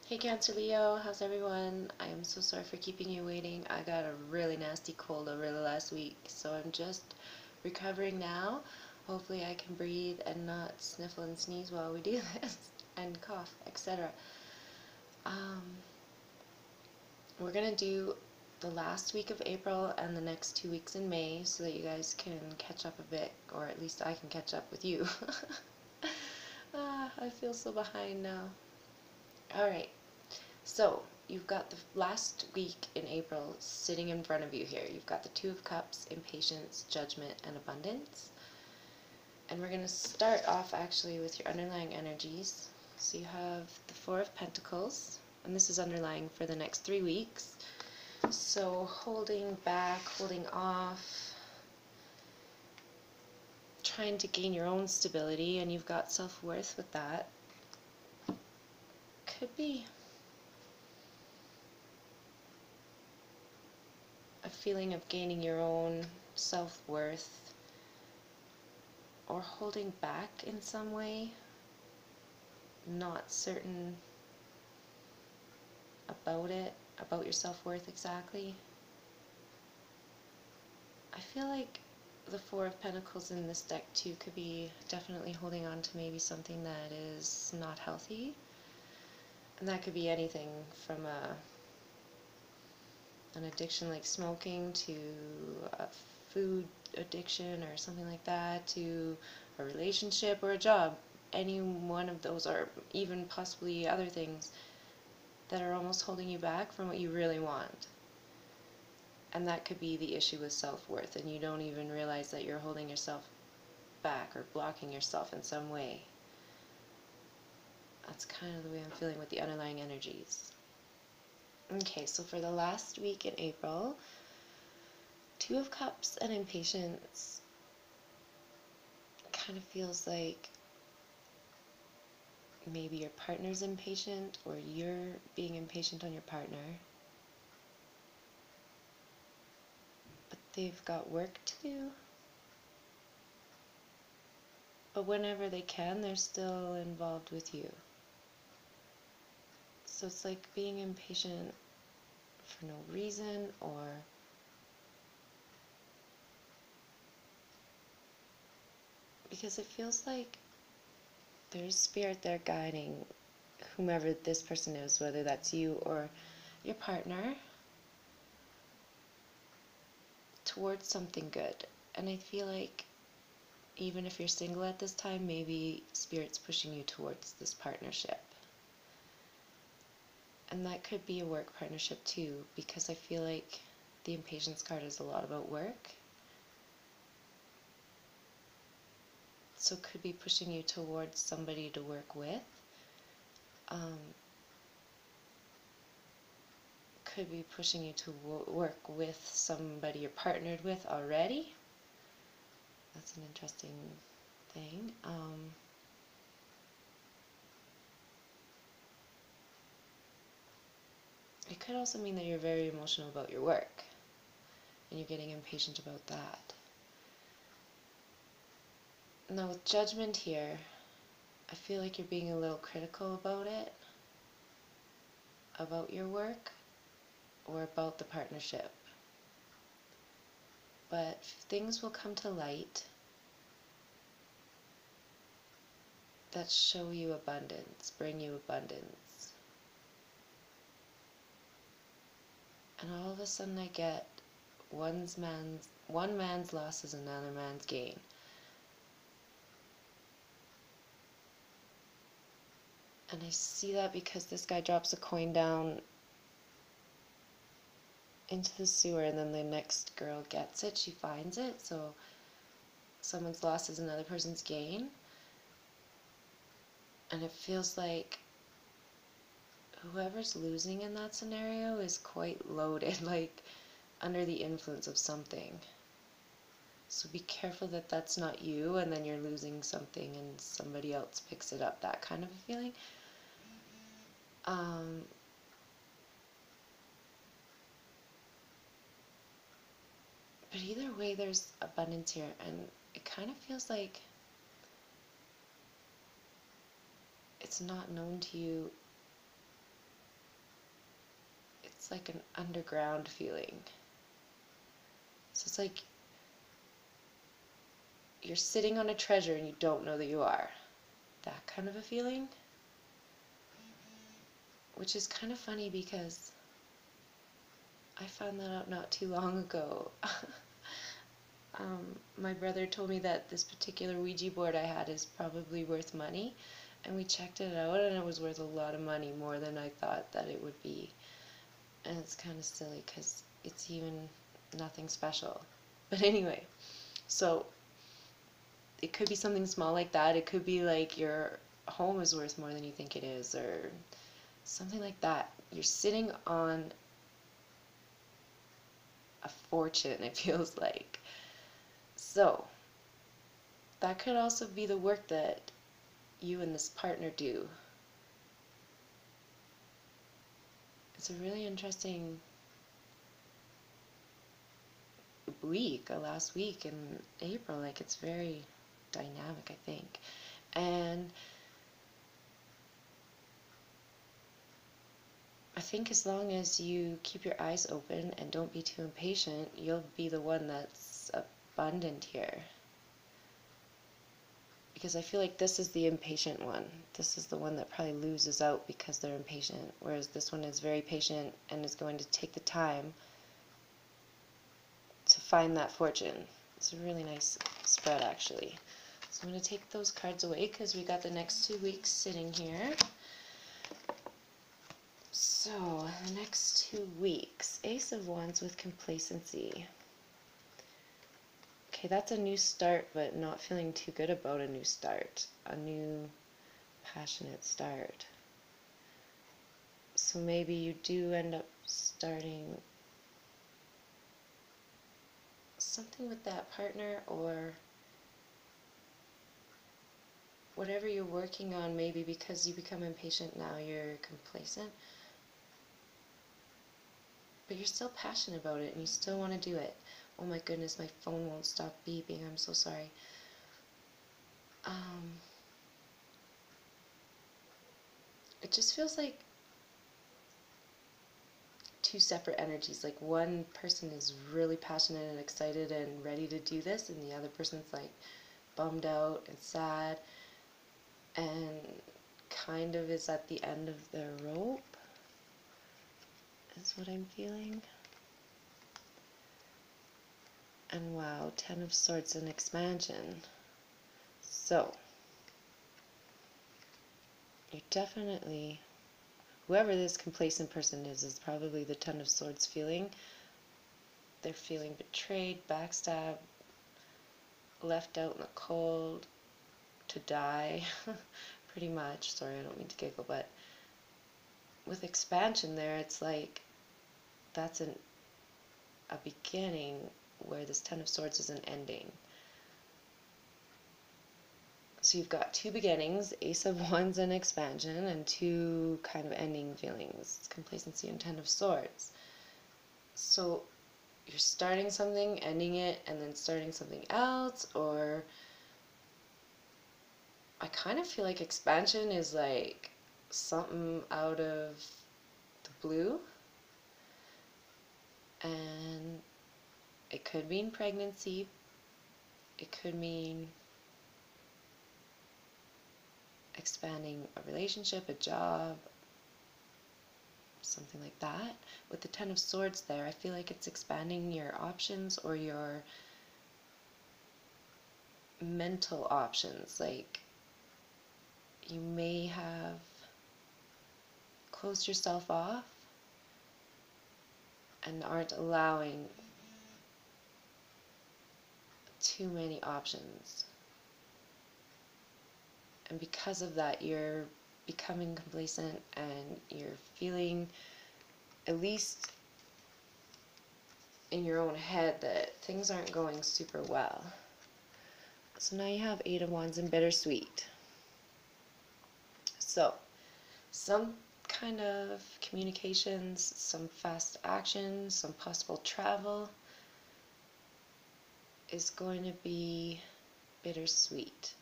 Hey Cancer Leo, how's everyone? I am so sorry for keeping you waiting. I got a really nasty cold over the last week, so I'm just recovering now. Hopefully I can breathe and not sniffle and sneeze while we do this, and cough, etc. Um, we're going to do the last week of April and the next 2 weeks in May so that you guys can catch up a bit, or at least I can catch up with you. I feel so behind now. Alright. So, you've got the last week in April sitting in front of you here. You've got the Two of Cups, Impatience, Judgment, and Abundance. And we're going to start off actually with your underlying energies. So you have the Four of Pentacles, and this is underlying for the next 3 weeks. So holding back, holding off, trying to gain your own stability, and you've got self-worth with that. Could be a feeling of gaining your own self-worth or holding back in some way, not certain about it, about your self-worth exactly. I feel like the Four of Pentacles in this deck too could be definitely holding on to maybe something that is not healthy, and that could be anything from an addiction like smoking to a food addiction or something like that, to a relationship or a job. Any one of those, or even possibly other things that are almost holding you back from what you really want. And that could be the issue with self-worth, and you don't even realize that you're holding yourself back or blocking yourself in some way. That's kind of the way I'm feeling with the underlying energies. Okay, so for the last week in April, Two of Cups and Impatience kind of feels like maybe your partner's impatient or you're being impatient on your partner. But they've got work to do. But whenever they can, they're still involved with you. So it's like being impatient for no reason, or because it feels like there's spirit there guiding whomever this person is, whether that's you or your partner, towards something good. And I feel like even if you're single at this time, maybe spirit's pushing you towards this partnership. And that could be a work partnership too, because I feel like the impatience card is a lot about work. So it could be pushing you towards somebody to work with. Could be pushing you to work with somebody you're partnered with already. That's an interesting thing. It could also mean that you're very emotional about your work, and you're getting impatient about that. Now with Judgment here, I feel like you're being a little critical about it, about your work, or about the partnership. But things will come to light that show you abundance, bring you abundance. And all of a sudden I get one man's loss is another man's gain. And I see that because this guy drops a coin down into the sewer, and then the next girl gets it, she finds it, so someone's loss is another person's gain. And it feels like whoever's losing in that scenario is quite loaded, like under the influence of something. So be careful that that's not you, and then you're losing something and somebody else picks it up, that kind of a feeling. But either way, there's abundance here, and it kind of feels like it's not known to you It's like an underground feeling. So it's like you're sitting on a treasure and you don't know that you are. That kind of a feeling. Which is kind of funny because I found that out not too long ago. My brother told me that this particular Ouija board I had is probably worth money, and we checked it out and it was worth a lot of money, more than I thought that it would be. And it's kind of silly because it's even nothing special. But anyway, so it could be something small like that. It could be like your home is worth more than you think it is, or something like that. You're sitting on a fortune, it feels like. So, that could also be the work that you and this partner do. It's a really interesting week, last week in April. Like, it's very dynamic, I think. And I think as long as you keep your eyes open and don't be too impatient, you'll be the one that's abundant here. Because I feel like this is the impatient one. This is the one that probably loses out because they're impatient, whereas this one is very patient and is going to take the time to find that fortune. It's a really nice spread, actually. So I'm going to take those cards away because we got the next 2 weeks sitting here. So, the next 2 weeks, Ace of Wands with complacency. Okay, that's a new start, but not feeling too good about a new start. A new, passionate start. So maybe you do end up starting something with that partner, or whatever you're working on. Maybe because you become impatient now, you're complacent. But you're still passionate about it and you still want to do it. Oh my goodness, my phone won't stop beeping. I'm so sorry. It just feels like two separate energies. Like one person is really passionate and excited and ready to do this, and the other person's like bummed out and sad and kind of is at the end of their rope, is what I'm feeling. And wow, Ten of Swords and expansion. So, you're definitely, whoever this complacent person is probably the Ten of Swords feeling. They're feeling betrayed, backstabbed, left out in the cold, to die, pretty much. Sorry, I don't mean to giggle, but with expansion there, it's like that's a beginning where this Ten of Swords is an ending. So you've got two beginnings, Ace of Wands and expansion, and two kind of ending feelings, complacency and Ten of Swords. So you're starting something, ending it, and then starting something else, or I kind of feel like expansion is like something out of the blue, and it could mean pregnancy, it could mean expanding a relationship, a job, something like that. With the Ten of Swords there, I feel like it's expanding your options or your mental options. Like you may have closed yourself off and aren't allowing too many options. And because of that, you're becoming complacent and you're feeling, at least in your own head, that things aren't going super well. So now you have Eight of Wands and bittersweet. So, some kind of communications, some fast action, some possible travel is going to be bittersweet.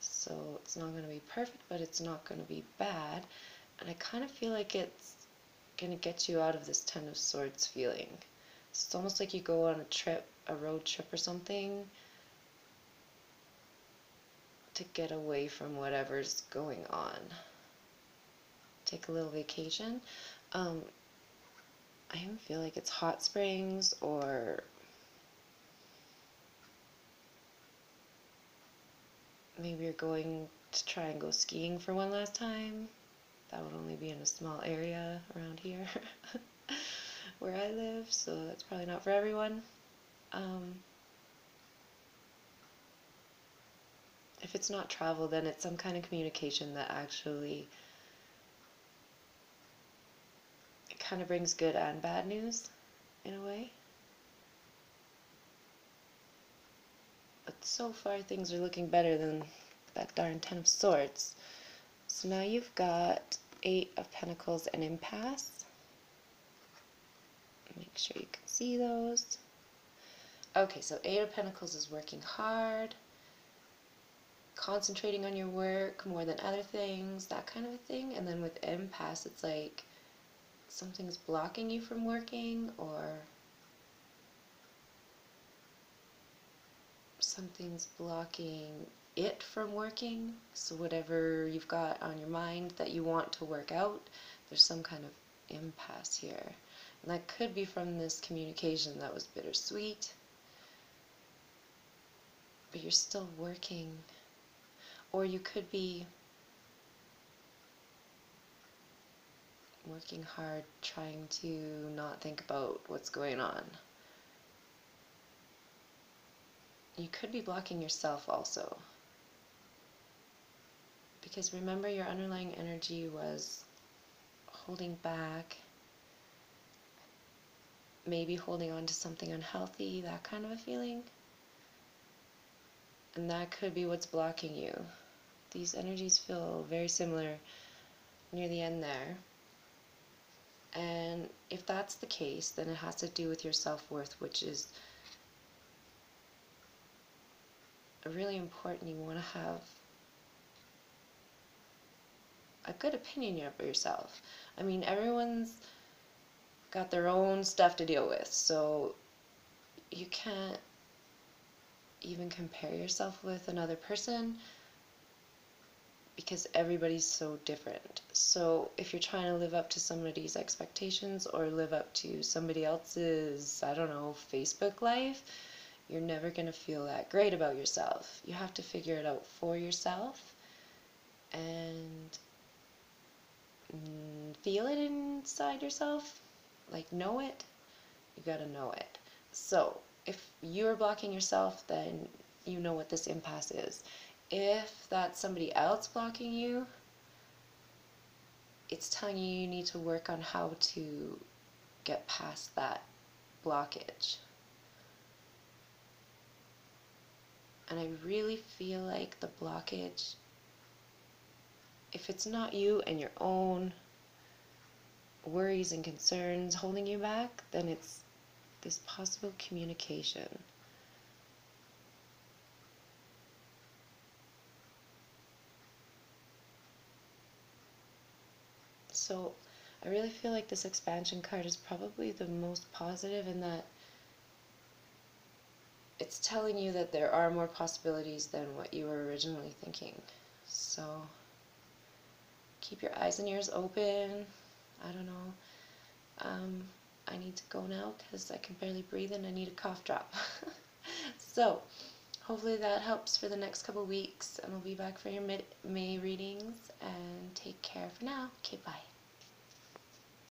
So it's not going to be perfect, but it's not going to be bad. And I kind of feel like it's going to get you out of this Ten of Swords feeling. So it's almost like you go on a trip, a road trip or something, to get away from whatever's going on. Take a little vacation. I even feel like it's hot springs, or maybe you're going to try and go skiing for one last time. That would only be in a small area around here where I live, so that's probably not for everyone. If it's not travel, then it's some kind of communication that actually it kind of brings good and bad news in a way. But so far things are looking better than that darn Ten of Swords. So now you've got Eight of Pentacles and impasse. Make sure you can see those. Okay, so Eight of Pentacles is working hard, concentrating on your work more than other things, that kind of a thing. And then with impasse, it's like something's blocking you from working, or something's blocking it from working. So whatever you've got on your mind that you want to work out, there's some kind of impasse here. And that could be from this communication that was bittersweet, but you're still working. Or you could be working hard trying to not think about what's going on. You could be blocking yourself also. Because remember, your underlying energy was holding back, maybe holding on to something unhealthy, that kind of a feeling. And that could be what's blocking you. These energies feel very similar near the end there. And if that's the case, then it has to do with your self-worth, which is really important. You want to have a good opinion of yourself. I mean, everyone's got their own stuff to deal with, so you can't even compare yourself with another person because everybody's so different. So if you're trying to live up to somebody's expectations or live up to somebody else's, I don't know, Facebook life, you're never going to feel that great about yourself. You have to figure it out for yourself and feel it inside yourself, like know it. You gotta know it. So if you're blocking yourself, then you know what this impasse is. If that's somebody else blocking you, it's telling you you need to work on how to get past that blockage. And I really feel like the blockage, if it's not you and your own worries and concerns holding you back, then it's this possible communication. So I really feel like this expansion card is probably the most positive in that it's telling you that there are more possibilities than what you were originally thinking. So keep your eyes and ears open. I don't know. I need to go now because I can barely breathe and I need a cough drop. So hopefully that helps for the next couple weeks, and I'll be back for your mid-May readings, and take care for now. Okay, bye.